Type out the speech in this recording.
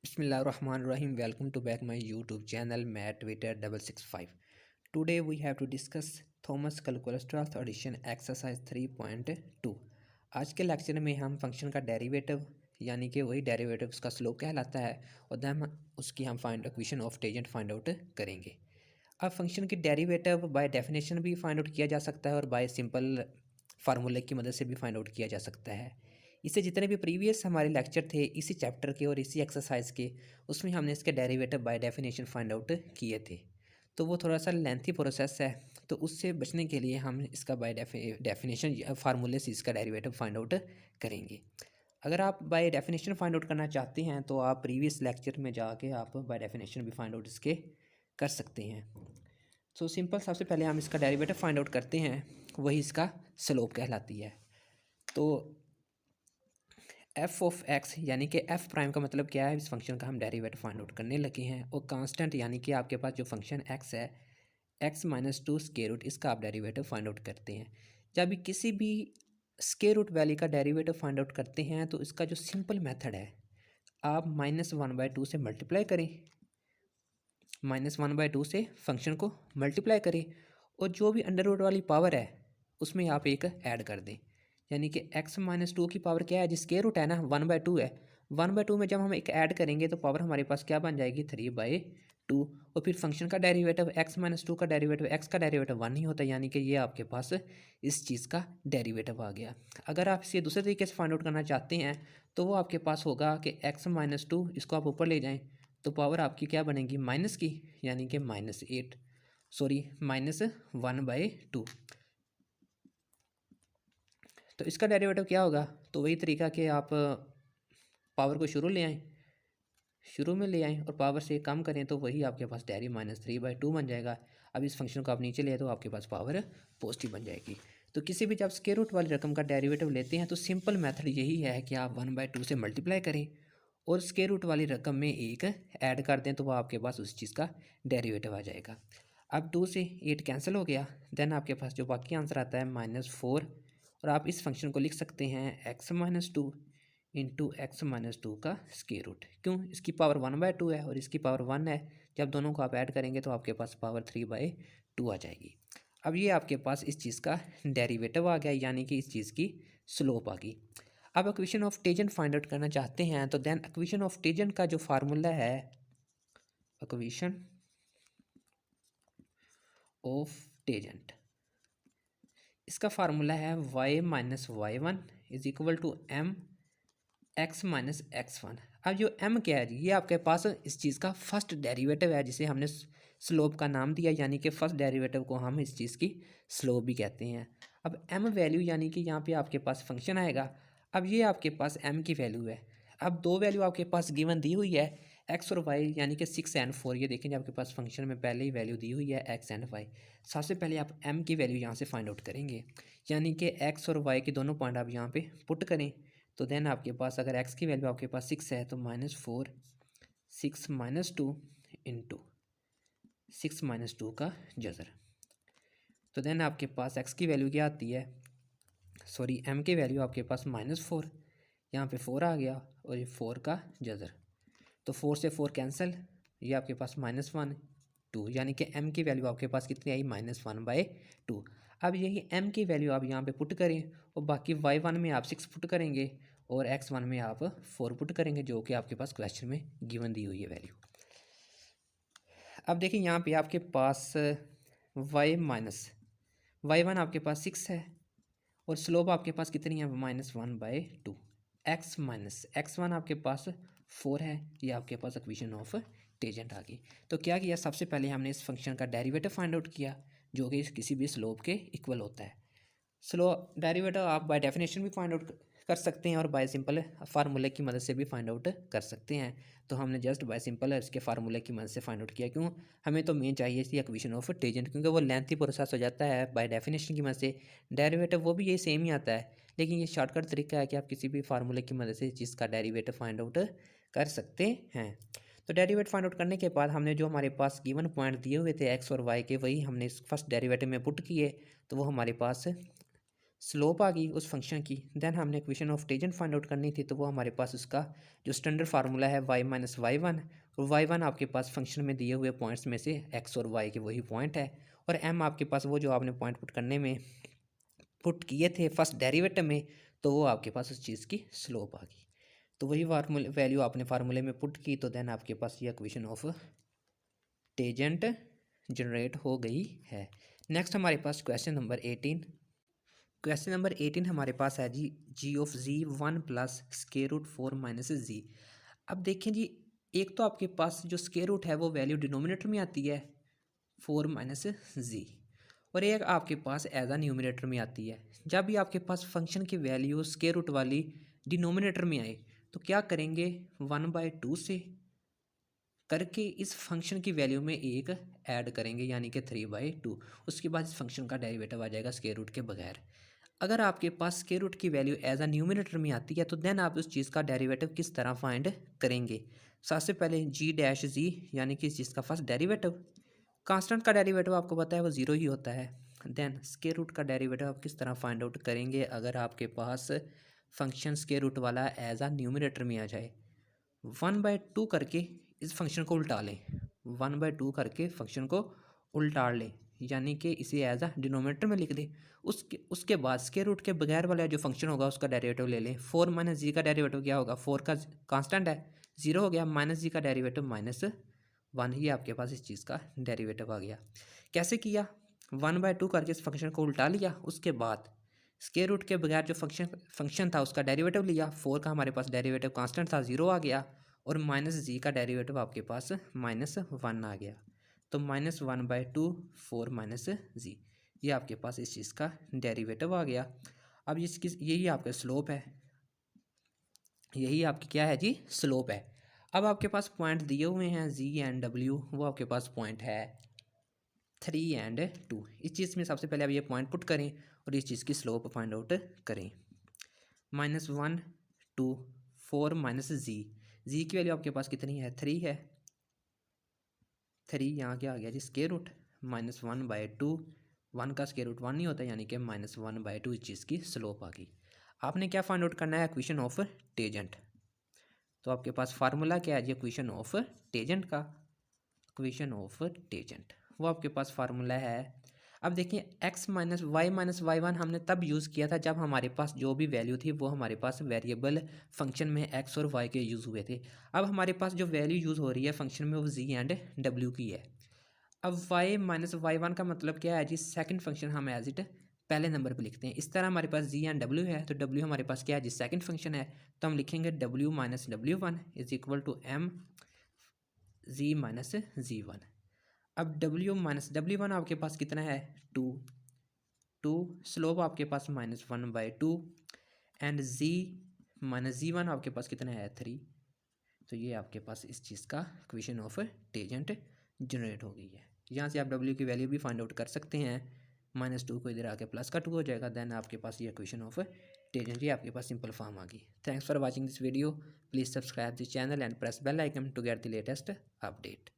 Bismillahirrahmanirrahim. Welcome to back my YouTube channel Matt665. Today we have to discuss Thomas Calculus 12th edition exercise 3.2. आज के lecture में हम function का derivative यानी कि वही डेरिवेटिव उसका स्लोप कहलाता है और देन उसकी हम find equation of tangent find out करेंगे। अब फंक्शन की डेरिवेटिव बाय डेफिनेशन भी फाइंड आउट किया जा सकता है और बाय सिंपल फार्मूले की मदद से भी फाइंड आउट किया जा सकता है। इससे जितने भी प्रीवियस हमारे लेक्चर थे इसी चैप्टर के और इसी एक्सरसाइज के, उसमें हमने इसके derivative by definition find out किए थे, तो वो थोड़ा सा लेंथी प्रोसेस है। तो उससे बचने के लिए हम इसका बाय डेफिनेशन फार्मूले से इसका डेरिवेटिव फाइंड आउट करेंगे। अगर आप बाय डेफिनेशन फाइंड आउट करना चाहते हैं तो आप प्रीवियस लेक्चर में जाके आप बाय डेफिनेशन भी फाइंड आउट इसके कर सकते हैं। सो सिंपल, सबसे पहले हम इसका डेरिवेटिव फाइंड आउट करते हैं, वही इसका स्लोप कहलाती है। तो एफ ऑफ एक्स यानी कि एफ प्राइम का मतलब क्या है, इस फंक्शन का हम डेरिवेटिव फाइंड आउट करने लगे हैं। और कांस्टेंट यानी कि आपके पास जो फंक्शन एक्स है, X minus two square root, इसका आप डेरिवेटिव फाइंड आउट करते हैं। जब भी किसी भी स्केयर रूट वैल्यू का डेरिवेटिव फाइंड आउट करते हैं तो इसका जो सिंपल मेथड है, आप -1/2 से मल्टीप्लाई करें, -1/2 से फंक्शन को मल्टीप्लाई करें और जो भी अंडर रूट वाली पावर है उसमें आप एक ऐड कर दें। यानी कि x-2 की पावर क्या है, जिस स्क्वायर रूट है ना 1/2 है, 1/2 में जब हम एक ऐड करेंगे तो पावर हमारे पास क्या बन जाएगी 3/2। और फिर फंक्शन का डेरिवेटिव x-2 का डेरिवेटिव x का डेरिवेटिव 1 ही होता है, यानी कि ये आपके पास इस चीज़ का डेरिवेटिव आ गया। अगर आप इसे दूसरे तरीके से फाइंड आउट करना चाहते हैं तो वो आपके पास होगा कि x-2 इसको आप ऊपर ले जाएँ तो पावर आपकी क्या बनेगी माइनस की, यानी कि -8, सॉरी -1/2। तो इसका डेरिवेटिव क्या होगा, तो वही तरीका कि आप पावर को शुरू में ले आएँ और पावर से कम करें तो वही आपके पास डेरी -3/2 बन जाएगा। अब इस फंक्शन को आप नीचे ले तो आपके पास पावर पॉजिटिव बन जाएगी। तो किसी भी जब स्क्वायर रूट वाली रकम का डेरिवेटिव लेते हैं तो सिंपल मेथड यही है कि आप 1/2 से मल्टीप्लाई करें और स्क्वायर रूट वाली रकम में एक ऐड कर दें तो वह आपके पास उस चीज़ का डेरिवेटिव आ जाएगा। अब 2 से 8 कैंसिल हो गया, देन आपके पास जो बाकी आंसर आता है -4। और आप इस फंक्शन को लिख सकते हैं x-2 इंटू x-2 का स्क्वायर रूट। क्यों, इसकी पावर 1/2 है और इसकी पावर 1 है, जब दोनों को आप ऐड करेंगे तो आपके पास पावर 3/2 आ जाएगी। अब ये आपके पास इस चीज़ का डेरिवेटिव आ गया, यानी कि इस चीज़ की स्लोप आ गई। अब equation of tangent find out करना चाहते हैं तो देन इक्वेशन ऑफ टेंजेंट का जो फार्मूला है, इक्वेशन ऑफ टेंजेंट, इसका फार्मूला है y-y1 is equal to m x-x1। अब जो m क्या है, ये आपके पास इस चीज़ का फर्स्ट डेरिवेटिव है जिसे हमने स्लोप का नाम दिया, यानी कि फर्स्ट डेरिवेटिव को हम इस चीज़ की स्लोप भी कहते हैं। अब m वैल्यू यानी कि यहाँ पे आपके पास फंक्शन आएगा। अब ये आपके पास m की वैल्यू है। अब दो वैल्यू आपके पास गिवन दी हुई है, x और y, यानी कि 6 एंड 4। ये देखेंगे आपके पास फंक्शन में पहले ही वैल्यू दी हुई है x एंड y। सबसे पहले आप m की वैल्यू यहाँ से फाइंड आउट करेंगे, यानी कि x और y के दोनों पॉइंट आप यहाँ पे पुट करें तो देन आपके पास अगर x की वैल्यू आपके पास 6 है तो -4 6 - 2 इंटू 6 - 2 का जज़र। तो देन आपके पास x की वैल्यू क्या आती है, सॉरी m की वैल्यू आपके पास -4, यहाँ पे 4 आ गया और ये 4 का जज़र। तो 4 से 4 कैंसिल, ये आपके पास -1 2, यानी कि m की वैल्यू आपके पास कितनी आई -1/2। अब यही m की वैल्यू आप यहाँ पे पुट करें और बाकी y1 में आप 6 पुट करेंगे और x1 में आप 4 पुट करेंगे, जो कि आपके पास क्वेश्चन में गिवन दी हुई है वैल्यू। अब देखिए यहाँ पे आपके पास y-y1 आपके पास 6 है और स्लोप आपके पास कितनी है -1/2। x-x1 आपके पास 4 है, ये आपके पास इक्वेशन ऑफ टेंजेंट आ गई। तो क्या किया, सबसे पहले हमने इस फंक्शन का डेरिवेटिव फाइंड आउट किया जो कि किसी भी स्लोप के इक्वल होता है। स्लो डेरिवेटिव आप बाय डेफिनेशन भी फाइंड आउट कर सकते हैं और बाय सिंपल फार्मूले की मदद से भी फाइंड आउट कर सकते हैं। तो हमने जस्ट बाय सिंपल इसके फार्मूले की मदद से फाइंड आउट किया। क्यों, हमें तो मेन चाहिए थी इक्वेशन ऑफ टेंजेंट, क्योंकि वो लेंथी प्रोसेस हो जाता है बाय डेफिनेशन की मदद से। डेरिवेटिव वो भी ये सेम ही आता है, लेकिन ये शॉर्टकट तरीका है कि आप किसी भी फार्मूले की मदद से जिसका डेरिवेटिव फाइंड आउट कर सकते हैं। तो डेरिवेटिव फाइंड आउट करने के बाद हमने जो हमारे पास गिवन पॉइंट दिए हुए थे एक्स और वाई के, वही हमने इस फर्स्ट डेरिवेटिव में पुट किए, तो वो हमारे पास स्लोप आ गई उस फंक्शन की। देन हमने equation of tangent find out करनी थी, तो वो हमारे पास उसका जो स्टैंडर्ड फार्मूला है y माइनस वाई वन, और y1 आपके पास फंक्शन में दिए हुए पॉइंट्स में से x और y के वही पॉइंट है, और m आपके पास वो जो आपने पॉइंट पुट करने में पुट किए थे फर्स्ट डेरिवेटिव में, तो वो आपके पास उस चीज़ की स्लोप आ गई। तो वही फार्मूले वैल्यू आपने फार्मूले में पुट की, तो देन आपके पास ये इक्वेशन ऑफ टेंजेंट जनरेट हो गई है। नेक्स्ट हमारे पास क्वेश्चन नंबर 18। क्वेश्चन नंबर 18 हमारे पास है जी, G of G one plus square root four minus G. अब देखें जी, एक तो आपके पास जो स्केयर रूट है वो वैल्यू डिनोमिनेटर में आती है फोर माइनस जी, और एक आपके पास एज आ न्यूमिनेटर में आती है। जब भी आपके पास फंक्शन की वैल्यू स्केयर रूट वाली डिनोमिनेटर में आए, तो क्या करेंगे, 1/2 से करके इस फंक्शन की वैल्यू में एक ऐड करेंगे, यानी कि 3/2। उसके बाद इस फंक्शन का डेरिवेटिव आ जाएगा स्केयर रूट के बगैर। अगर आपके पास स्केयर रूट की वैल्यू एज अ न्यूमिनेटर में आती है, तो देन आप उस चीज़ का डेरिवेटिव किस तरह फाइंड करेंगे। सबसे पहले जी डैश जी, यानी कि इस चीज़ का फर्स्ट डेरिवेटिव, कांस्टेंट का डेरिवेटिव आपको पता है वो ज़ीरो ही होता है। देन स्केयर रूट का डेरिवेटिव आप किस तरह फाइंड आउट करेंगे, अगर आपके पास फंक्शन स्केयर रूट वाला एज अ न्यूमिनेटर में आ जाए। 1/2 करके इस फंक्शन को उल्टा लें, 1/2 करके फंक्शन को उल्टा लें, यानी कि इसे एज अ डिनोमिनेटर में लिख दें। उसके बाद स्क्वायर रूट के बगैर वाला जो फंक्शन होगा उसका डेरिवेटिव ले लें। 4 माइनस जी का डेरिवेटिव क्या होगा, 4 का कांस्टेंट है, 0 हो गया, माइनस जी का डेरिवेटिव -1, ही आपके पास इस चीज़ का डेरिवेटिव आ गया। कैसे किया, 1/2 करके इस फंक्शन को उल्टा लिया, उसके बाद स्क्वायर रूट के बगैर जो फंक्शन था उसका डेरिवेटिव लिया। 4 का हमारे पास डेरिवेटिव कांस्टेंट था, 0 आ गया, और माइनस जी का डेरिवेटिव आपके पास -1 आ गया। तो -1/2 4 माइनस जी, ये आपके पास इस चीज़ का डेरिवेटिव आ गया। अब इसकी यही आपका स्लोप है, यही आपकी क्या है जी, स्लोप है। अब आपके पास पॉइंट दिए हुए हैं जी एंड डब्ल्यू, वो आपके पास पॉइंट है 3 एंड 2। इस चीज़ में सबसे पहले आप ये पॉइंट पुट करें और इस चीज़ की स्लोप फाइंड आउट करें। -1 2 4 माइनस जी, जी की वैल्यू आपके पास कितनी है, 3 है। 3 यहाँ क्या आ गया जी, स्केयर रूट, -1/2, 1 का स्केयर रूट 1 नहीं होता, यानी कि -1/2 इस चीज़ की स्लोप आ गई। आपने क्या फाइंड आउट करना है, इक्वेशन ऑफ टेंजेंट। तो आपके पास फार्मूला क्या है जी, इक्वेशन ऑफ टेंजेंट का, इक्वेशन ऑफ टेंजेंट वो आपके पास फार्मूला है। अब देखिए x माइनस वाई वन हमने तब यूज़ किया था जब हमारे पास जो भी वैल्यू थी वो हमारे पास वेरिएबल फंक्शन में x और y के यूज़ हुए थे। अब हमारे पास जो वैल्यू यूज़ हो रही है फंक्शन में वो z एंड w की है। अब y माइनस वाई वन का मतलब क्या है जी, सेकंड फंक्शन हम एज इट पहले नंबर पे लिखते हैं। इस तरह हमारे पास z एंड w है, तो w हमारे पास क्या है जी, सेकंड फंक्शन है, तो हम लिखेंगे w minus w1 is equal to m z minus z1। अब w माइनस w1 आपके पास कितना है, 2, स्लोप आपके पास -1/2, एंड z माइनस z1 आपके पास कितना है, 3। तो ये आपके पास इस चीज़ का इक्वेशन ऑफ टेंजेंट जनरेट हो गई है। यहाँ से आप w की वैल्यू भी फाइंड आउट कर सकते हैं। -2 को इधर आके +2 हो जाएगा, देन आपके पास ये इक्वेशन ऑफ टेंजेंट, ये आपके पास सिंपल फॉर्म आ गई। Thanks for watching this video, please subscribe this channel and press bell icon to get the latest update.